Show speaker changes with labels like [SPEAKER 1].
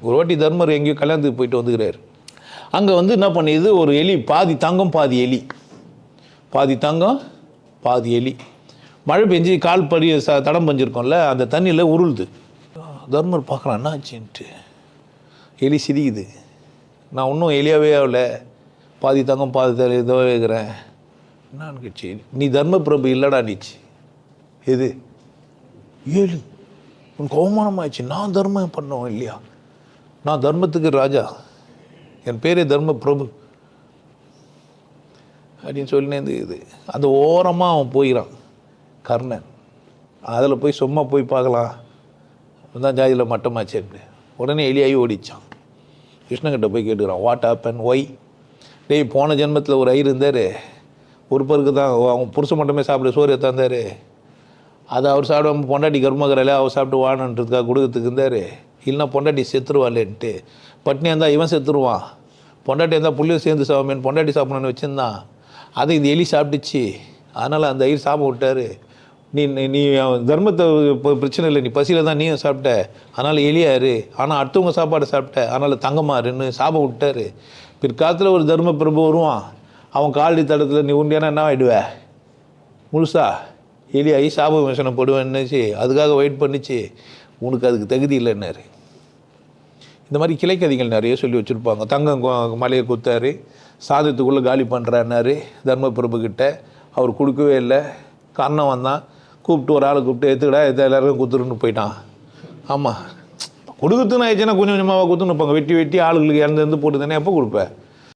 [SPEAKER 1] ஒரு வாட்டி தர்மர் எங்கேயோ கல்யாணத்துக்கு போயிட்டு வந்துக்கிறார். அங்கே வந்து என்ன பண்ணிடுது, ஒரு எலி, பாதி தங்கம் பாதி எலி, பாதி தங்கம் பாதி எலி. மழை பெஞ்சு கால் படி தடம் பஞ்சிருக்கோம்ல, அந்த தண்ணியில் உருளுது. தர்மர் பார்க்குறான் என்ன ஆச்சுன்ட்டு. எலி சிரிக்குது. நான் இன்னும் எலியாவே ஆகல, பாதி தங்கம் பாதி இதோ இருக்கிறேன். என்னான்னு கேச்சு, நீ தர்ம பிரபு இல்லைடா நீச்சு. எது? ஏழு உனக்கு அவமானமாயிடுச்சு. நான் தர்மம் பண்ணோம் இல்லையா, நான் தர்மத்துக்கு ராஜா, என் பேரே தர்ம பிரபு அப்படின்னு சொல்லினேந்து. இது அந்த ஓரமாக அவன் போயிடான் கர்ணன். அதில் போய் சும்மா போய் பார்க்கலாம் தான் ஜாதியில் மட்டமாச்சேன்னு உடனே எலியாகி ஓடிச்சான். கிருஷ்ணகிட்ட போய் கேட்டுக்கிறான், வாட் ஹேப்பன், ஒய்? டேய், போன ஜென்மத்தில் ஒரு ஐயர் இருந்தார், ஒரு பருக்கு தான் அவங்க புருஷன் மட்டுமே சாப்பிட சோறு தந்தார். அதை அவர் சாப்பிடாம பொண்டாட்டி கர்மகரையில் அவர் சாப்பிட்டு வாழன்றதுக்காக கொடுக்கறதுக்கு இருந்தார். இல்லைன்னா பொண்டாட்டி செத்துருவாள்ன்ட்டு, பட்னியாக இருந்தால் இவன் செத்துருவான், பொண்டாட்டி இருந்தால் புள்ளியும் சேர்ந்து சாப்பிடுமேன்னு பொண்டாட்டி சாப்பிடணுன்னு வச்சுருந்தான். அதை இந்த எலி சாப்பிட்டுச்சு, அதனால் அந்த ஐயர் சாப்பிட விட்டார். நீ நீ தர்மத்தை பிரச்சனை இல்லை, நீ பசியில் தான் நீயும் சாப்பிட்ட, அதனால் எலியாரு, ஆனால் அடுத்தவங்க சாப்பாடு சாப்பிட்ட, அதனால் தங்கமாருன்னு சாபம் விட்டார். பிற்காலத்தில் ஒரு தர்ம பிரபு வருவான், அவன் காலடி தடத்தில் நீ உண்டியானா என்ன ஆகிடுவ, முழுசா எலியாகி சாப விமர்சனம் போடுவேன்னுச்சு. அதுக்காக வெயிட் பண்ணிச்சு, உனக்கு அதுக்கு தகுதி இல்லைன்னாரு. இந்த மாதிரி கிளைக்கதிகள் நிறைய சொல்லி வச்சுருப்பாங்க. தங்கம் மலையை குத்தாரு, சாதத்துக்குள்ளே காலி பண்ணுறான்னாரு தர்ம பிரபுக்கிட்ட. அவர் கொடுக்கவே இல்லை. கர்ணன் வந்தான், கூப்பிட்டு ஒரு ஆளை கூப்பிட்டு எடுத்துக்கிடா எல்லாருக்கும் குத்துருன்னு போயிட்டான். ஆமாம், கொடுக்குறதுன்னு ஆயிடுச்சுன்னா கொஞ்சம் கொஞ்சமாக குத்துன்னு இருப்பாங்க. வெட்டி வெட்டி ஆளுங்களுக்கு இறந்து போட்டு தானே எப்போ கொடுப்பேன்.